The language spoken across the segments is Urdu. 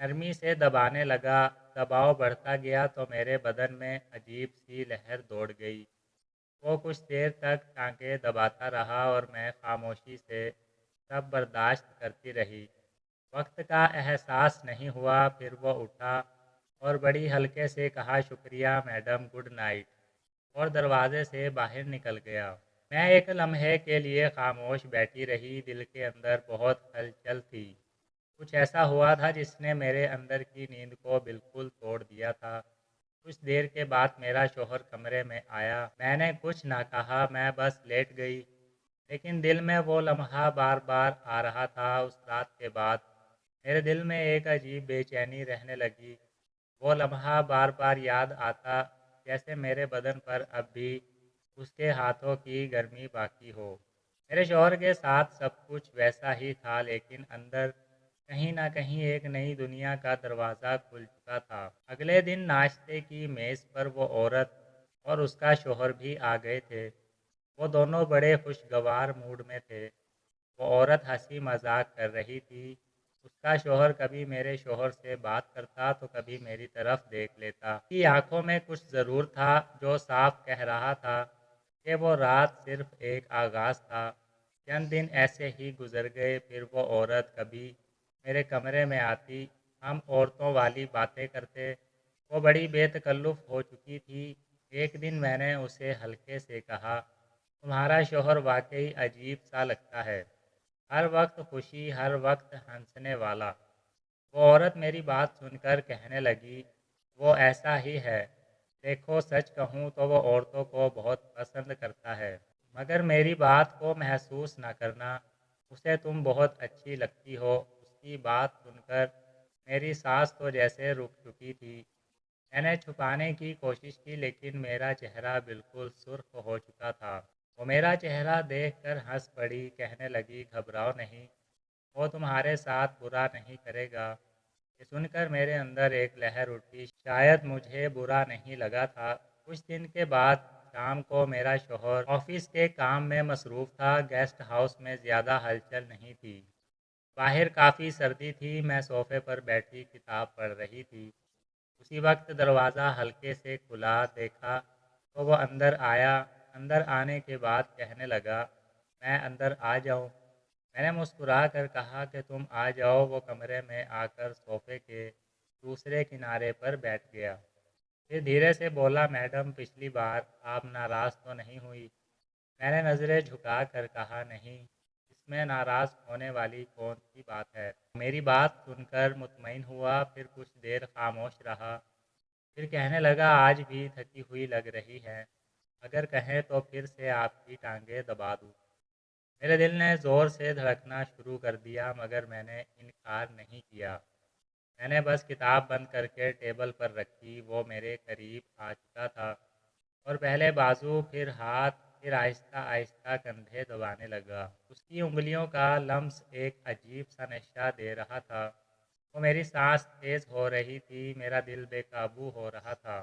نرمی سے دبانے لگا۔ دباؤ بڑھتا گیا تو میرے بدن میں عجیب سی لہر دوڑ گئی۔ وہ کچھ دیر تک ٹانکیں دباتا رہا اور میں خاموشی سے سب برداشت کرتی رہی۔ وقت کا احساس نہیں ہوا، پھر وہ اٹھا اور بڑی ہلکے سے کہا، شکریہ میڈم، گڈ نائٹ، اور دروازے سے باہر نکل گیا۔ میں ایک لمحے کے لیے خاموش بیٹھی رہی، دل کے اندر بہت ہلچل تھی۔ کچھ ایسا ہوا تھا جس نے میرے اندر کی نیند کو بالکل توڑ دیا تھا۔ کچھ دیر کے بعد میرا شوہر کمرے میں آیا۔ میں نے کچھ نہ کہا، میں بس لیٹ گئی، لیکن دل میں وہ لمحہ بار بار آ رہا تھا۔ اس رات کے بعد میرے دل میں ایک عجیب بے چینی رہنے لگی۔ وہ لمحہ بار بار یاد آتا، جیسے میرے بدن پر اب بھی اس کے ہاتھوں کی گرمی باقی ہو۔ میرے شوہر کے ساتھ سب کچھ ویسا ہی تھا، لیکن اندر کہیں نہ کہیں ایک نئی دنیا کا دروازہ کھل چکا تھا۔ اگلے دن ناشتے کی میز پر وہ عورت اور اس کا شوہر بھی آ گئے تھے۔ وہ دونوں بڑے خوشگوار موڈ میں تھے۔ وہ عورت ہنسی مذاق کر رہی تھی۔ اس کا شوہر کبھی میرے شوہر سے بات کرتا تو کبھی میری طرف دیکھ لیتا۔ اس کی آنکھوں میں کچھ ضرور تھا جو صاف کہہ رہا تھا کہ وہ رات صرف ایک آغاز تھا۔ چند دن ایسے ہی گزر گئے، پھر وہ عورت کبھی میرے کمرے میں آتی، ہم عورتوں والی باتیں کرتے۔ وہ بڑی بے تکلف ہو چکی تھی۔ ایک دن میں نے اسے ہلکے سے کہا، تمہارا شوہر واقعی عجیب سا لگتا ہے، ہر وقت خوشی، ہر وقت ہنسنے والا۔ وہ عورت میری بات سن کر کہنے لگی، وہ ایسا ہی ہے، دیکھو سچ کہوں تو وہ عورتوں کو بہت پسند کرتا ہے، مگر میری بات کو محسوس نہ کرنا، اسے تم بہت اچھی لگتی ہو۔ اس کی بات سن کر میری سانس تو جیسے رک چکی تھی۔ میں نے چھپانے کی کوشش کی، لیکن میرا چہرہ بالکل سرخ ہو چکا تھا۔ وہ میرا چہرہ دیکھ کر ہنس پڑی، کہنے لگی، گھبراؤ نہیں، وہ تمہارے ساتھ برا نہیں کرے گا۔ یہ سن کر میرے اندر ایک لہر اٹھی، شاید مجھے برا نہیں لگا تھا۔ کچھ دن کے بعد شام کو میرا شوہر آفس کے کام میں مصروف تھا، گیسٹ ہاؤس میں زیادہ ہلچل نہیں تھی۔ باہر کافی سردی تھی، میں صوفے پر بیٹھی کتاب پڑھ رہی تھی۔ اسی وقت دروازہ ہلکے سے کھلا، دیکھا تو وہ اندر آیا۔ اندر آنے کے بعد کہنے لگا، میں اندر آ جاؤں؟ میں نے مسکرا کر کہا کہ تم آ جاؤ۔ وہ کمرے میں آ کر صوفے کے دوسرے کنارے پر بیٹھ گیا۔ پھر دھیرے سے بولا، میڈم، پچھلی بار آپ ناراض تو نہیں ہوئی؟ میں نے نظریں جھکا کر کہا، نہیں، اس میں ناراض ہونے والی کون سی بات ہے؟ میری بات سن کر مطمئن ہوا، پھر کچھ دیر خاموش رہا، پھر کہنے لگا، آج بھی تھکی ہوئی لگ رہی ہے، اگر کہیں تو پھر سے آپ کی ٹانگیں دبا دوں؟ میرے دل نے زور سے دھڑکنا شروع کر دیا، مگر میں نے انکار نہیں کیا۔ میں نے بس کتاب بند کر کے ٹیبل پر رکھی۔ وہ میرے قریب آ چکا تھا اور پہلے بازو، پھر ہاتھ، پھر آہستہ آہستہ کندھے دبانے لگا۔ اس کی انگلیوں کا لمس ایک عجیب سا نشہ دے رہا تھا۔ وہ میری سانس تیز ہو رہی تھی، میرا دل بے قابو ہو رہا تھا۔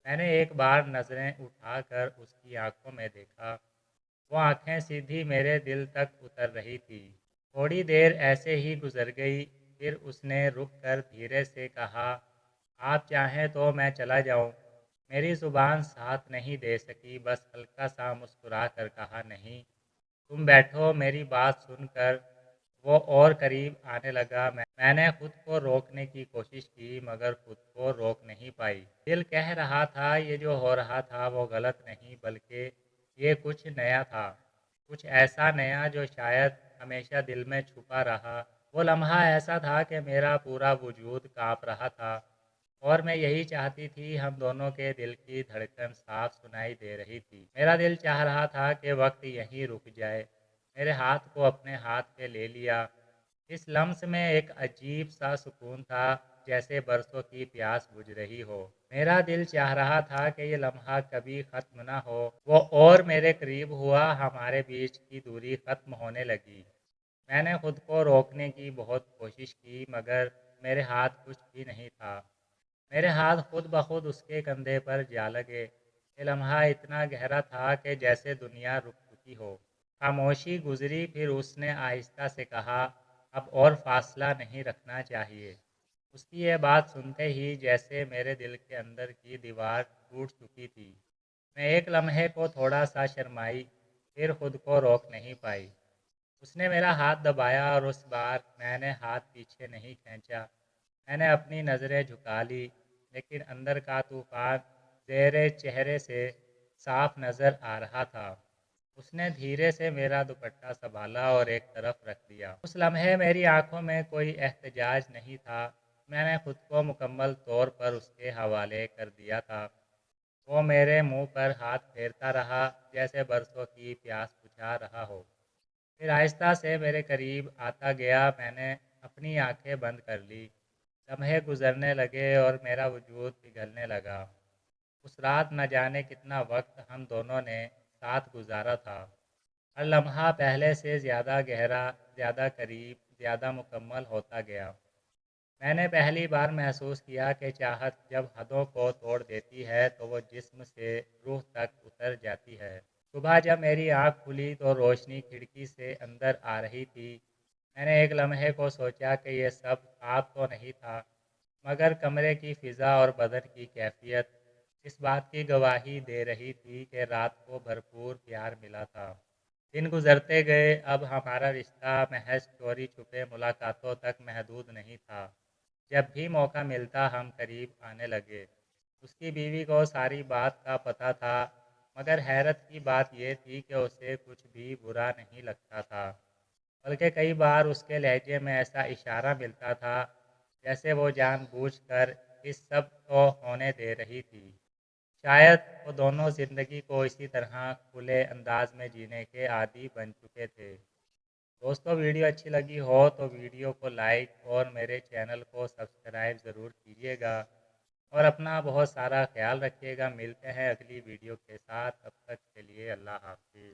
میں نے ایک بار نظریں اٹھا کر اس کی آنکھوں میں دیکھا۔ وہ آنکھیں سیدھی میرے دل تک اتر رہی تھی۔ تھوڑی دیر ایسے ہی گزر گئی، پھر اس نے رک کر دھیرے سے کہا، آپ چاہیں تو میں چلا جاؤں؟ میری زبان ساتھ نہیں دے سکی، بس ہلکا سا مسکرا کر کہا، نہیں، تم بیٹھو۔ میری بات سن کر وہ اور قریب آنے لگا۔ میں نے خود کو روکنے کی کوشش کی، مگر خود کو روک نہیں پائی۔ دل کہہ رہا تھا، یہ جو ہو رہا تھا وہ غلط نہیں، بلکہ یہ کچھ نیا تھا، کچھ ایسا نیا جو شاید ہمیشہ دل میں چھپا رہا۔ وہ لمحہ ایسا تھا کہ میرا پورا وجود کانپ رہا تھا، اور میں یہی چاہتی تھی، ہم دونوں کے دل کی دھڑکن صاف سنائی دے رہی تھی۔ میرا دل چاہ رہا تھا کہ وقت یہیں رک جائے۔ میرے ہاتھ کو اپنے ہاتھ پہ لے لیا۔ اس لمس میں ایک عجیب سا سکون تھا، جیسے برسوں کی پیاس بجھ رہی ہو۔ میرا دل چاہ رہا تھا کہ یہ لمحہ کبھی ختم نہ ہو۔ وہ اور میرے قریب ہوا، ہمارے بیچ کی دوری ختم ہونے لگی۔ میں نے خود کو روکنے کی بہت کوشش کی، مگر میرے ہاتھ کچھ بھی نہیں تھا۔ میرے ہاتھ خود بخود اس کے کندھے پر جا لگے۔ یہ لمحہ اتنا گہرا تھا کہ جیسے دنیا رک چکی ہو۔ خاموشی گزری، پھر اس نے آہستہ سے کہا، اب اور فاصلہ نہیں رکھنا چاہیے۔ اس کی یہ بات سنتے ہی جیسے میرے دل کے اندر کی دیوار ٹوٹ چکی تھی۔ میں ایک لمحے کو تھوڑا سا شرمائی، پھر خود کو روک نہیں پائی۔ اس نے میرا ہاتھ دبایا اور اس بار میں نے ہاتھ پیچھے نہیں کھینچا۔ میں نے اپنی نظریں جھکا لی، لیکن اندر کا طوفان زیر چہرے سے صاف نظر آ رہا تھا۔ اس نے دھیرے سے میرا دوپٹہ سنبھالا اور ایک طرف رکھ دیا۔ اس لمحے میری آنکھوں میں کوئی احتجاج نہیں تھا، میں نے خود کو مکمل طور پر اس کے حوالے کر دیا تھا۔ وہ میرے منہ پر ہاتھ پھیرتا رہا، جیسے برسوں کی پیاس بجھا رہا ہو۔ پھر آہستہ سے میرے قریب آتا گیا۔ میں نے اپنی آنکھیں بند کر لی۔ لمحے گزرنے لگے اور میرا وجود پگھلنے لگا۔ اس رات نہ جانے کتنا وقت ہم دونوں نے ساتھ گزارا تھا۔ ہر لمحہ پہلے سے زیادہ گہرا، زیادہ قریب، زیادہ مکمل ہوتا گیا۔ میں نے پہلی بار محسوس کیا کہ چاہت جب حدوں کو توڑ دیتی ہے تو وہ جسم سے روح تک اتر جاتی ہے۔ صبح جب میری آنکھ کھلی تو روشنی کھڑکی سے اندر آ رہی تھی۔ میں نے ایک لمحے کو سوچا کہ یہ سب خواب تو نہیں تھا، مگر کمرے کی فضا اور بدن کی کیفیت اس بات کی گواہی دے رہی تھی کہ رات کو بھرپور پیار ملا تھا۔ دن گزرتے گئے، اب ہمارا رشتہ محض چوری چھپے ملاقاتوں تک محدود نہیں تھا۔ جب بھی موقع ملتا ہم قریب آنے لگے۔ اس کی بیوی کو ساری بات کا پتہ تھا، مگر حیرت کی بات یہ تھی کہ اسے کچھ بھی برا نہیں لگتا تھا، بلکہ کئی بار اس کے لہجے میں ایسا اشارہ ملتا تھا جیسے وہ جان بوجھ کر اس سب کو ہونے دے رہی تھی۔ شاید وہ دونوں زندگی کو اسی طرح کھلے انداز میں جینے کے عادی بن چکے تھے۔ دوستو، ویڈیو اچھی لگی ہو تو ویڈیو کو لائک اور میرے چینل کو سبسکرائب ضرور کیجیے گا، اور اپنا بہت سارا خیال رکھیے گا۔ ملتے ہیں اگلی ویڈیو کے ساتھ، تب تک کے لیے اللہ حافظ۔